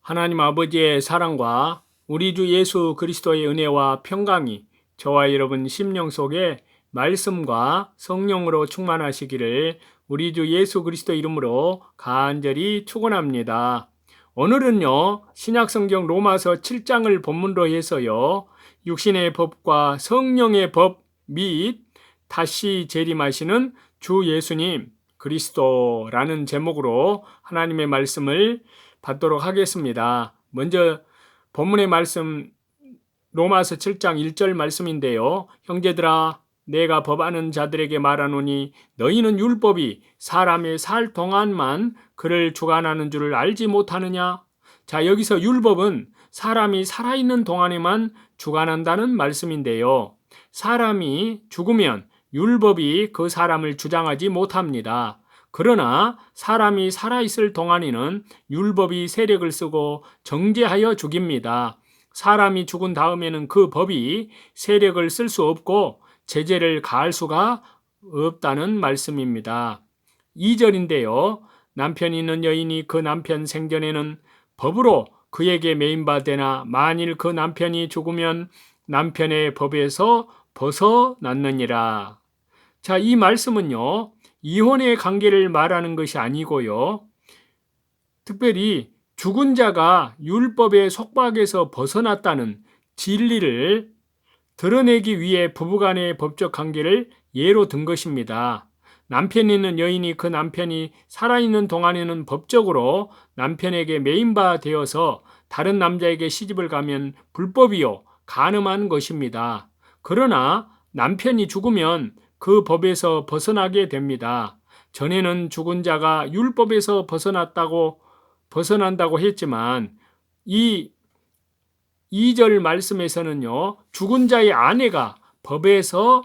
하나님 아버지의 사랑과 우리 주 예수 그리스도의 은혜와 평강이 저와 여러분 심령 속에 말씀과 성령으로 충만하시기를 우리 주 예수 그리스도 이름으로 간절히 축원합니다. 오늘은요, 신약성경 로마서 7장을 본문으로 해서요, 육신의 법과 성령의 법 및 다시 재림하시는 주 예수님 그리스도라는 제목으로 하나님의 말씀을 받도록 하겠습니다. 먼저 본문의 말씀 로마서 7장 1절 말씀인데요. 형제들아 내가 법하는 자들에게 말하노니 너희는 율법이 사람의 살 동안만 그를 주관하는 줄을 알지 못하느냐? 자, 여기서 율법은 사람이 살아있는 동안에만 주관한다는 말씀인데요. 사람이 죽으면 율법이 그 사람을 주장하지 못합니다. 그러나 사람이 살아있을 동안에는 율법이 세력을 쓰고 정죄하여 죽입니다. 사람이 죽은 다음에는 그 법이 세력을 쓸 수 없고 제재를 가할 수가 없다는 말씀입니다. 2절인데요. 남편이 있는 여인이 그 남편 생전에는 법으로 그에게 매인바되나 만일 그 남편이 죽으면 남편의 법에서 벗어났느니라. 자, 이 말씀은요, 이혼의 관계를 말하는 것이 아니고요, 특별히 죽은 자가 율법의 속박에서 벗어났다는 진리를 드러내기 위해 부부간의 법적 관계를 예로 든 것입니다. 남편이 있는 여인이 그 남편이 살아있는 동안에는 법적으로 남편에게 매인바 되어서 다른 남자에게 시집을 가면 불법이요, 간음한 것입니다. 그러나 남편이 죽으면 그 법에서 벗어나게 됩니다. 전에는 죽은 자가 율법에서 벗어난다고 했지만 이 2절 말씀에서는요, 죽은 자의 아내가 법에서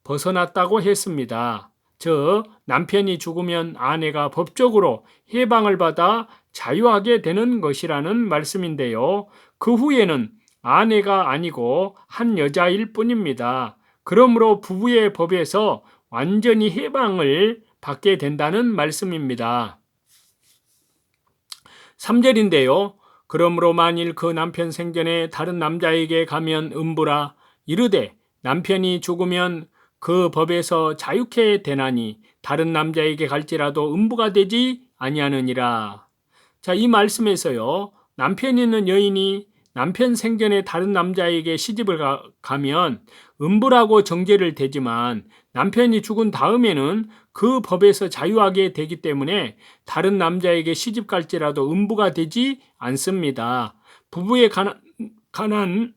벗어났다고 했습니다. 즉, 남편이 죽으면 아내가 법적으로 해방을 받아 자유하게 되는 것이라는 말씀인데요. 그 후에는 아내가 아니고 한 여자일 뿐입니다. 그러므로 부부의 법에서 완전히 해방을 받게 된다는 말씀입니다. 3절인데요. 그러므로 만일 그 남편 생전에 다른 남자에게 가면 음부라 이르되 남편이 죽으면 그 법에서 자유케 되나니 다른 남자에게 갈지라도 음부가 되지 아니하느니라. 자, 이 말씀에서요, 남편 있는 여인이 남편 생전에 다른 남자에게 시집을 가면 음부라고 정죄를 대지만 남편이 죽은 다음에는 그 법에서 자유하게 되기 때문에 다른 남자에게 시집 갈지라도 음부가 되지 않습니다. 부부에 관한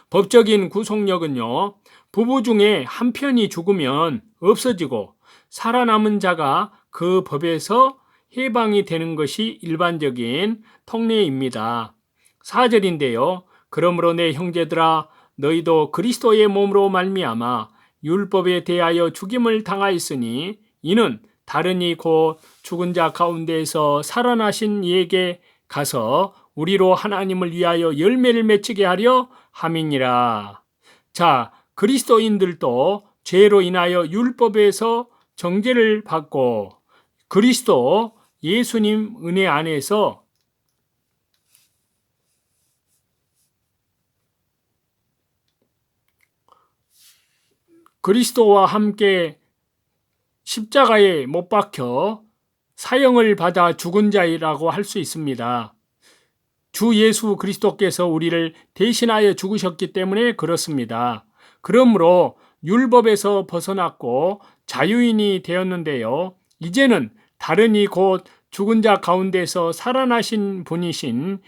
법적인 구속력은요, 부부 중에 한 편이 죽으면 없어지고 살아남은 자가 그 법에서 해방이 되는 것이 일반적인 통례입니다. 4절인데요. 그러므로 내 형제들아 너희도 그리스도의 몸으로 말미암아 율법에 대하여 죽임을 당하였으니 이는 다른이 곧 죽은 자 가운데에서 살아나신 이에게 가서 우리로 하나님을 위하여 열매를 맺히게 하려 함이니라. 자, 그리스도인들도 죄로 인하여 율법에서 정죄를 받고 그리스도 예수님 은혜 안에서 그리스도와 함께 십자가에 못 박혀 사형을 받아 죽은 자라고 할 수 있습니다. 주 예수 그리스도께서 우리를 대신하여 죽으셨기 때문에 그렇습니다. 그러므로 율법에서 벗어났고 자유인이 되었는데요. 이제는 다른이 곧 죽은 자 가운데서 살아나신 분이신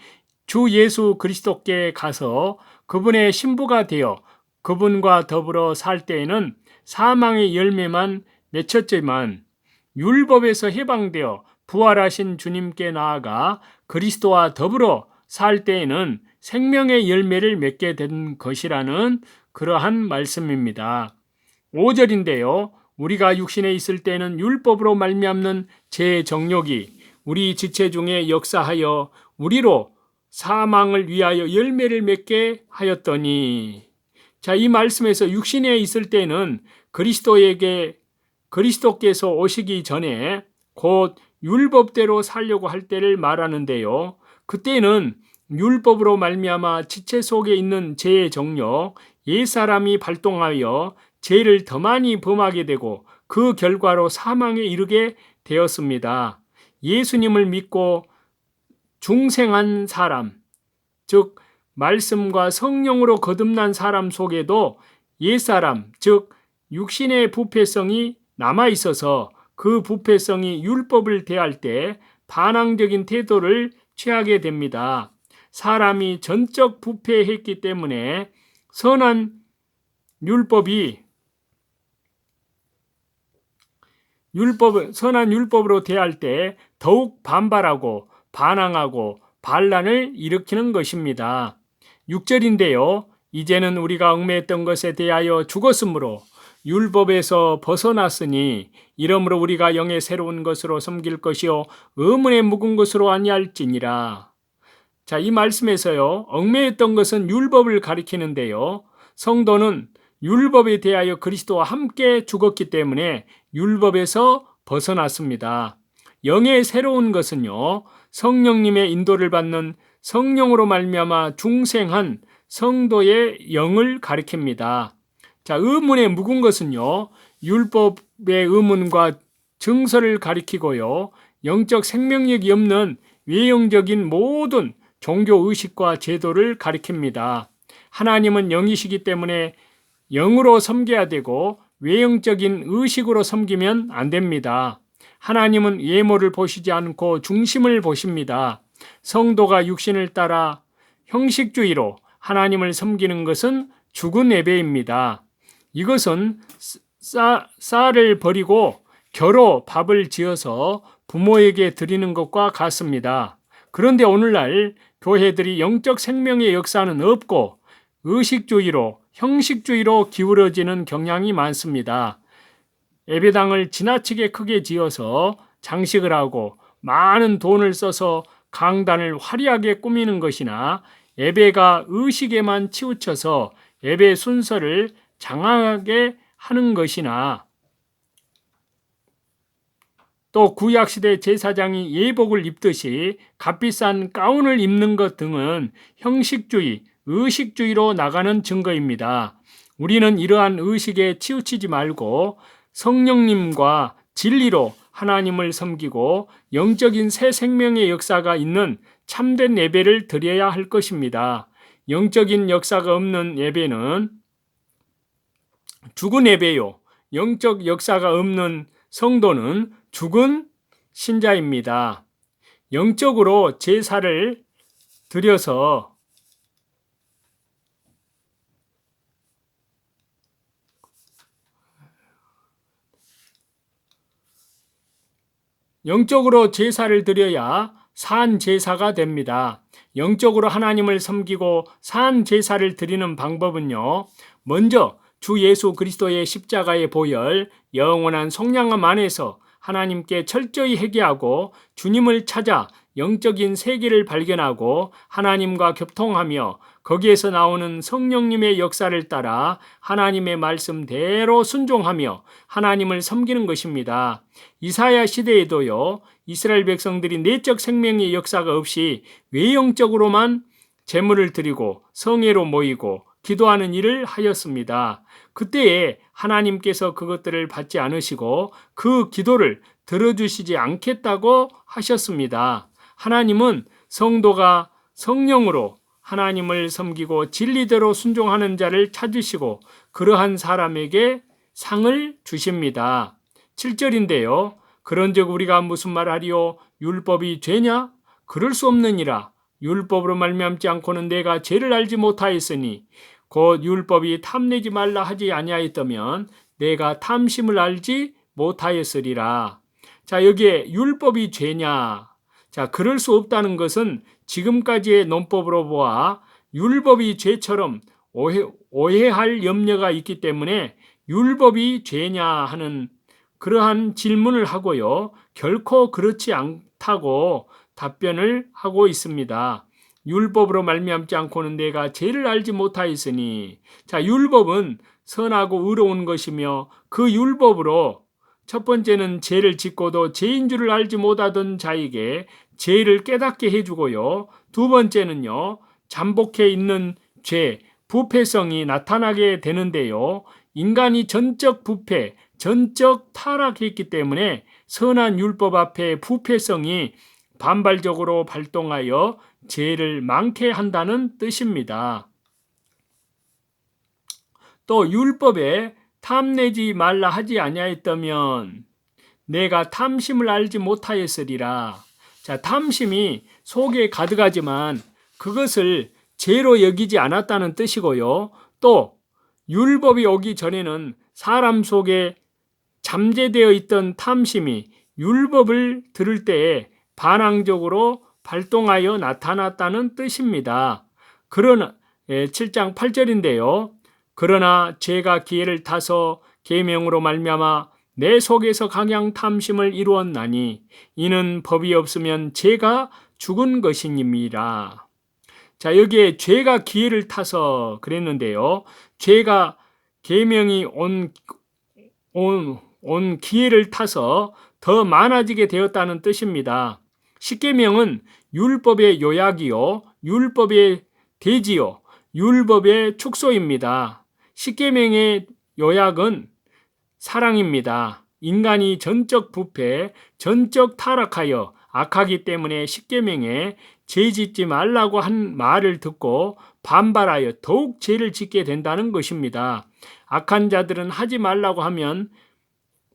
주 예수 그리스도께 가서 그분의 신부가 되어 그분과 더불어 살 때에는 사망의 열매만 맺혔지만 율법에서 해방되어 부활하신 주님께 나아가 그리스도와 더불어 살 때에는 생명의 열매를 맺게 된 것이라는 그러한 말씀입니다. 5절인데요. 우리가 육신에 있을 때는 율법으로 말미암는 제 정욕이 우리 지체 중에 역사하여 우리로 사망을 위하여 열매를 맺게 하였더니. 자, 이 말씀에서 육신에 있을 때는 그리스도께서 오시기 전에 곧 율법대로 살려고 할 때를 말하는데요. 그때는 율법으로 말미암아 지체 속에 있는 죄의 정욕, 옛사람이 발동하여 죄를 더 많이 범하게 되고 그 결과로 사망에 이르게 되었습니다. 예수님을 믿고 중생한 사람, 즉 말씀과 성령으로 거듭난 사람 속에도 옛사람, 즉 육신의 부패성이 남아 있어서 그 부패성이 율법을 대할 때 반항적인 태도를 취하게 됩니다. 사람이 전적 부패했기 때문에 선한 율법으로 대할 때 더욱 반발하고 반항하고 반란을 일으키는 것입니다. 6절인데요. 이제는 우리가 얽매였던 것에 대하여 죽었으므로 율법에서 벗어났으니 이러므로 우리가 영의 새로운 것으로 섬길 것이요 의문에 묵은 것으로 아니할지니라. 자, 이 말씀에서요. 얽매였던 것은 율법을 가리키는데요. 성도는 율법에 대하여 그리스도와 함께 죽었기 때문에 율법에서 벗어났습니다. 영의 새로운 것은요. 성령님의 인도를 받는 성령으로 말미암아 중생한 성도의 영을 가리킵니다. 자, 의문에 묵은 것은요. 율법의 의문과 증서를 가리키고요. 영적 생명력이 없는 외형적인 모든 종교 의식과 제도를 가리킵니다. 하나님은 영이시기 때문에 영으로 섬겨야 되고 외형적인 의식으로 섬기면 안 됩니다. 하나님은 외모를 보시지 않고 중심을 보십니다. 성도가 육신을 따라 형식주의로 하나님을 섬기는 것은 죽은 예배입니다. 이것은 쌀을 버리고 겨로 밥을 지어서 부모에게 드리는 것과 같습니다. 그런데 오늘날 교회들이 영적 생명의 역사는 없고 의식주의로, 형식주의로 기울어지는 경향이 많습니다. 예배당을 지나치게 크게 지어서 장식을 하고 많은 돈을 써서 강단을 화려하게 꾸미는 것이나 예배가 의식에만 치우쳐서 예배 순서를 장황하게 하는 것이나 또 구약시대 제사장이 예복을 입듯이 값비싼 가운을 입는 것 등은 형식주의, 의식주의로 나가는 증거입니다. 우리는 이러한 의식에 치우치지 말고 성령님과 진리로 하나님을 섬기고 영적인 새 생명의 역사가 있는 참된 예배를 드려야 할 것입니다. 영적인 역사가 없는 예배는 죽은 예배요. 영적 역사가 없는 성도는 죽은 신자입니다. 영적으로 제사를 드려서 영적으로 제사를 드려야 산 제사가 됩니다. 영적으로 하나님을 섬기고 산 제사를 드리는 방법은요. 먼저 주 예수 그리스도의 십자가의 보혈, 영원한 속량함 안에서 하나님께 철저히 회개하고 주님을 찾아 영적인 세계를 발견하고 하나님과 교통하며 거기에서 나오는 성령님의 역사를 따라 하나님의 말씀대로 순종하며 하나님을 섬기는 것입니다. 이사야 시대에도요. 이스라엘 백성들이 내적 생명의 역사가 없이 외형적으로만 제물을 드리고 성회로 모이고 기도하는 일을 하였습니다. 그때에 하나님께서 그것들을 받지 않으시고 그 기도를 들어주시지 않겠다고 하셨습니다. 하나님은 성도가 성령으로 하나님을 섬기고 진리대로 순종하는 자를 찾으시고 그러한 사람에게 상을 주십니다. 7절인데요. 그런즉 우리가 무슨 말하리요? 율법이 죄냐? 그럴 수 없느니라. 율법으로 말미암지 않고는 내가 죄를 알지 못하였으니 곧 율법이 탐내지 말라 하지 아니하였다면 내가 탐심을 알지 못하였으리라. 자, 여기에 율법이 죄냐? 자, 그럴 수 없다는 것은 지금까지의 논법으로 보아 율법이 죄처럼 오해할 염려가 있기 때문에 율법이 죄냐 하는 그러한 질문을 하고요. 결코 그렇지 않다고 답변을 하고 있습니다. 율법으로 말미암지 않고는 내가 죄를 알지 못하였으니 자, 율법은 선하고 의로운 것이며 그 율법으로 첫 번째는 죄를 짓고도 죄인 줄을 알지 못하던 자에게 죄를 깨닫게 해주고요. 두 번째는요, 잠복해 있는 죄, 부패성이 나타나게 되는데요. 인간이 전적 부패, 전적 타락했기 때문에 선한 율법 앞에 부패성이 반발적으로 발동하여 죄를 많게 한다는 뜻입니다. 또 율법에 탐내지 말라 하지 아니하였다면 내가 탐심을 알지 못하였으리라. 자, 탐심이 속에 가득하지만 그것을 죄로 여기지 않았다는 뜻이고요. 또 율법이 오기 전에는 사람 속에 잠재되어 있던 탐심이 율법을 들을 때에 반항적으로 발동하여 나타났다는 뜻입니다. 그러나 7장 8절인데요. 그러나 죄가 기회를 타서 계명으로 말미암아 내 속에서 강양 탐심을 이루었나니 이는 법이 없으면 죄가 죽은 것이니라. 자, 여기에 죄가 기회를 타서 그랬는데요. 죄가 계명이 온 기회를 타서 더 많아지게 되었다는 뜻입니다. 십계명은 율법의 요약이요, 율법의 대지요, 율법의 축소입니다. 십계명의 요약은 사랑입니다. 인간이 전적 부패, 전적 타락하여 악하기 때문에 십계명에 죄 짓지 말라고 한 말을 듣고 반발하여 더욱 죄를 짓게 된다는 것입니다. 악한 자들은 하지 말라고 하면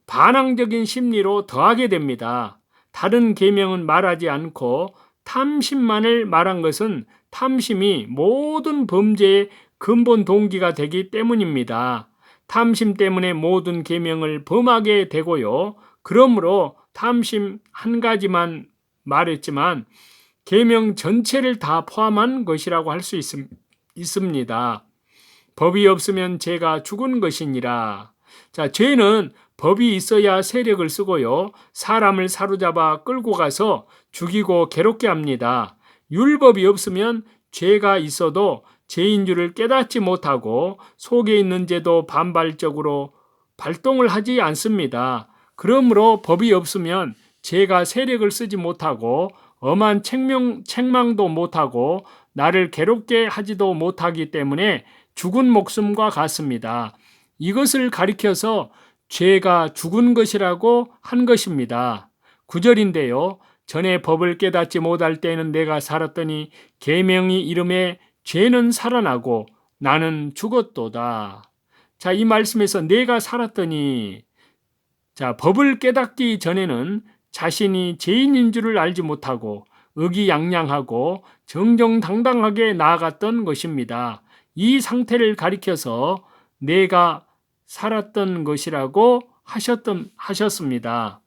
반항적인 심리로 더하게 됩니다. 다른 계명은 말하지 않고 탐심만을 말한 것은 탐심이 모든 범죄의 근본 동기가 되기 때문입니다. 탐심 때문에 모든 계명을 범하게 되고요. 그러므로 탐심 한 가지만 말했지만 계명 전체를 다 포함한 것이라고 할 수 있습니다. 법이 없으면 죄가 죽은 것이니라. 자, 죄는 법이 있어야 세력을 쓰고요. 사람을 사로잡아 끌고 가서 죽이고 괴롭게 합니다. 율법이 없으면 죄가 있어도 죄인 줄을 깨닫지 못하고 속에 있는 죄도 반발적으로 발동을 하지 않습니다. 그러므로 법이 없으면 죄가 세력을 쓰지 못하고 엄한 책망도 못하고 나를 괴롭게 하지도 못하기 때문에 죽은 목숨과 같습니다. 이것을 가리켜서 죄가 죽은 것이라고 한 것입니다. 9절인데요. 전에 법을 깨닫지 못할 때는 내가 살았더니 계명이 이름에 죄는 살아나고 나는 죽었도다. 자, 이 말씀에서 내가 살았더니, 자, 법을 깨닫기 전에는 자신이 죄인인 줄을 알지 못하고 의기양양하고 정정당당하게 나아갔던 것입니다. 이 상태를 가리켜서 내가 살았던 것이라고 하셨습니다.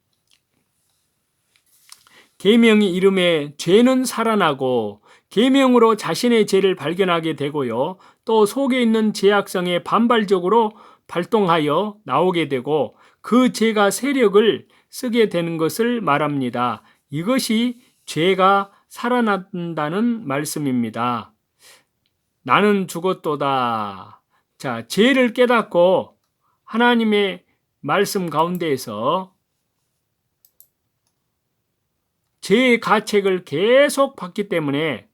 계명이 이름에 죄는 살아나고 계명으로 자신의 죄를 발견하게 되고요. 또 속에 있는 죄악성에 반발적으로 발동하여 나오게 되고 그 죄가 세력을 쓰게 되는 것을 말합니다. 이것이 죄가 살아난다는 말씀입니다. 나는 죽었도다. 자, 죄를 깨닫고 하나님의 말씀 가운데에서 죄의 가책을 계속 받기 때문에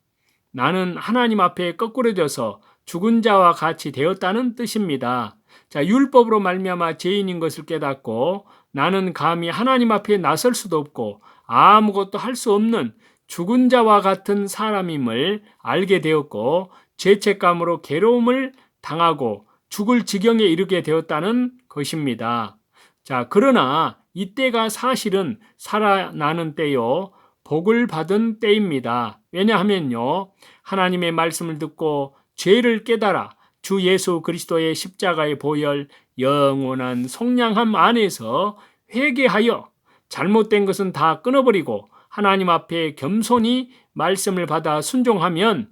나는 하나님 앞에 거꾸러져서 죽은 자와 같이 되었다는 뜻입니다. 자, 율법으로 말미암아 죄인인 것을 깨닫고 나는 감히 하나님 앞에 나설 수도 없고 아무것도 할 수 없는 죽은 자와 같은 사람임을 알게 되었고 죄책감으로 괴로움을 당하고 죽을 지경에 이르게 되었다는 것입니다. 자, 그러나 이때가 사실은 살아나는 때요, 복을 받은 때입니다. 왜냐하면요, 하나님의 말씀을 듣고 죄를 깨달아 주 예수 그리스도의 십자가의 보혈 영원한 속량함 안에서 회개하여 잘못된 것은 다 끊어버리고 하나님 앞에 겸손히 말씀을 받아 순종하면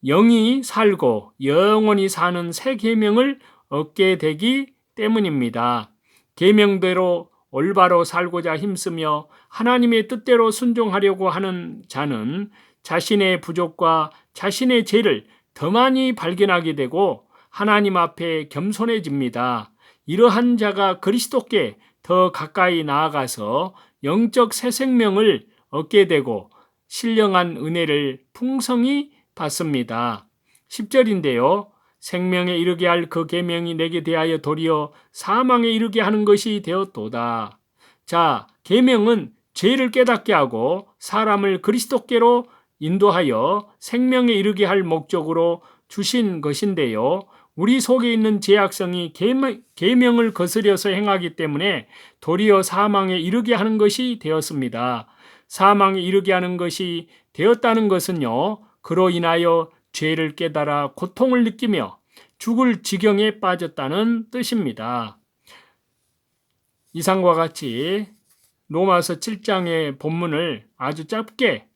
영이 살고 영원히 사는 새 계명을 얻게 되기 때문입니다. 계명대로 올바로 살고자 힘쓰며 하나님의 뜻대로 순종하려고 하는 자는 자신의 부족과 자신의 죄를 더 많이 발견하게 되고 하나님 앞에 겸손해집니다. 이러한 자가 그리스도께 더 가까이 나아가서 영적 새 생명을 얻게 되고 신령한 은혜를 풍성히 받습니다. 10절인데요. 생명에 이르게 할 그 계명이 내게 대하여 도리어 사망에 이르게 하는 것이 되었도다. 자, 계명은 죄를 깨닫게 하고 사람을 그리스도께로 인도하여 생명에 이르게 할 목적으로 주신 것인데요. 우리 속에 있는 죄악성이 계명을 거스려서 행하기 때문에 도리어 사망에 이르게 하는 것이 되었습니다. 사망에 이르게 하는 것이 되었다는 것은요, 그로 인하여 죄를 깨달아 고통을 느끼며 죽을 지경에 빠졌다는 뜻입니다. 이상과 같이 로마서 7장의 본문을 아주 짧게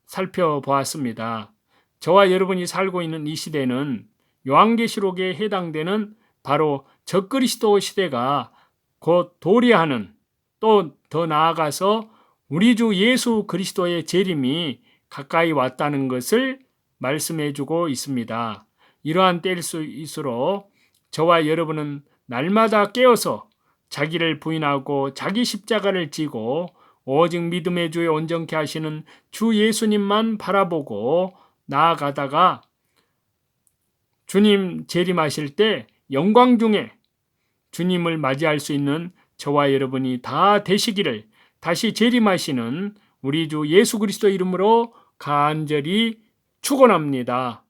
살펴보았습니다. 저와 여러분이 살고 있는 이 시대는 요한계시록에 해당되는 바로 적그리스도 시대가 곧 도래하는, 또 더 나아가서 우리 주 예수 그리스도의 재림이 가까이 왔다는 것을 말씀해주고 있습니다. 이러한 때일수록 저와 여러분은 날마다 깨어서 자기를 부인하고 자기 십자가를 지고 오직 믿음의 주에 온전케 하시는 주 예수님만 바라보고 나아가다가 주님 재림하실 때 영광 중에 주님을 맞이할 수 있는 저와 여러분이 다 되시기를 다시 재림하시는 우리 주 예수 그리스도 이름으로 간절히 축원합니다.